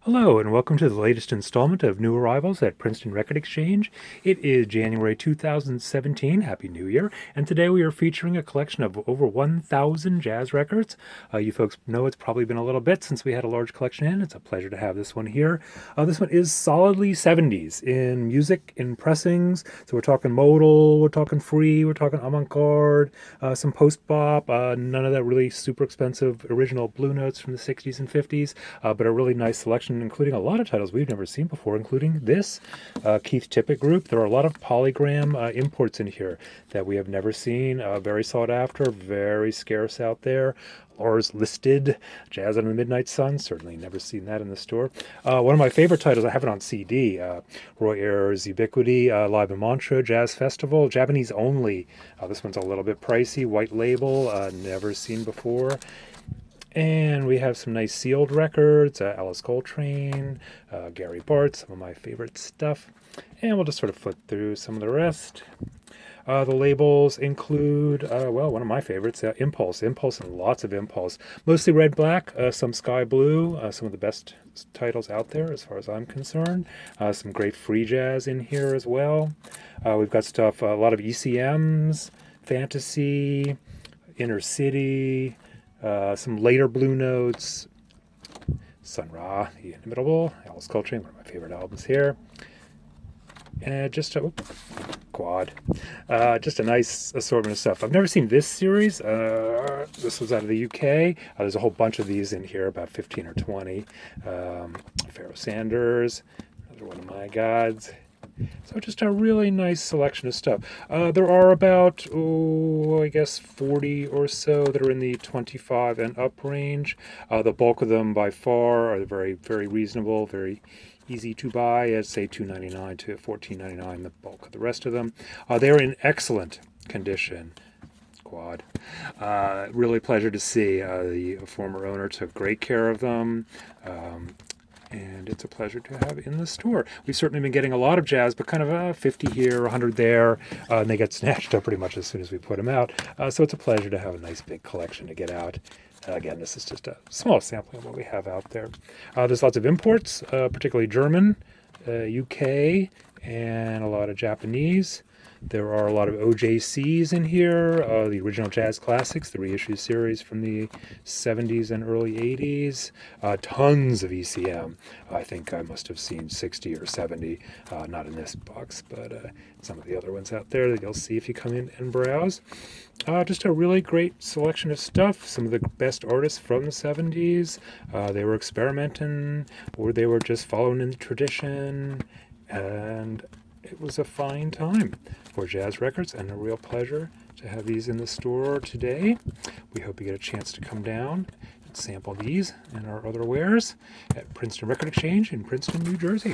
Hello, and welcome to the latest installment of New Arrivals at Princeton Record Exchange. It is January 2017. Happy New Year. And today we are featuring a collection of over 1,000 jazz records. You folks know it's probably been a little bit since we had a large collection in. It's a pleasure to have this one here. This one is solidly 70s in music, in pressings. So we're talking modal, we're talking free, we're talking avant-garde, some post-bop, none of that really super expensive original blue notes from the 60s and 50s, but a really nice selection including a lot of titles we've never seen before, including this Keith Tippett group. There are a lot of polygram imports in here that we have never seen, very sought after, very scarce out there. Lars Listed, Jazz on the Midnight Sun, certainly never seen that in the store. One of my favorite titles, I have it on CD, Roy Ayers' Ubiquity, live in Montreux Jazz Festival, Japanese only. This one's a little bit pricey, white label, never seen before. And we have some nice sealed records, Alice Coltrane, Gary Bartz, some of my favorite stuff. And we'll just sort of flip through some of the rest. The labels include, one of my favorites, Impulse and lots of Impulse. Mostly red, black, some sky blue, some of the best titles out there as far as I'm concerned. Some great free jazz in here as well. We've got stuff, a lot of ECMs, Fantasy, Inner City, some later blue notes, Sun Ra, the Inimitable, Alice Coltrane, one of my favorite albums here. And just a quad, just a nice assortment of stuff. I've never seen this series. This was out of the UK. There's a whole bunch of these in here, about 15 or 20. Pharoah Sanders, another one of my gods. So just a really nice selection of stuff. There are about, I guess 40 or so that are in the 25 and up range. The bulk of them by far are very, very reasonable, very easy to buy at say $2.99 to $14.99, the bulk of the rest of them. They're in excellent condition. Quad. Really pleasure to see. The former owner took great care of them. And it's a pleasure to have in the store. We've certainly been getting a lot of jazz, but kind of 50 here, 100 there, and they get snatched up pretty much as soon as we put them out. So it's a pleasure to have a nice big collection to get out. Again, this is just a small sampling of what we have out there. There's lots of imports, particularly German, UK, and a lot of Japanese. There are a lot of OJCs in here, the original jazz classics, the reissue series from the 70s and early 80s. Tons of ECM. I think I must have seen 60 or 70, not in this box, but some of the other ones out there that you'll see if you come in and browse. Just a really great selection of stuff. Some of the best artists from the 70s. They were experimenting, or they were just following in the tradition, and it was a fine time for jazz records and a real pleasure to have these in the store today. We hope you get a chance to come down and sample these and our other wares at Princeton Record Exchange in Princeton, New Jersey.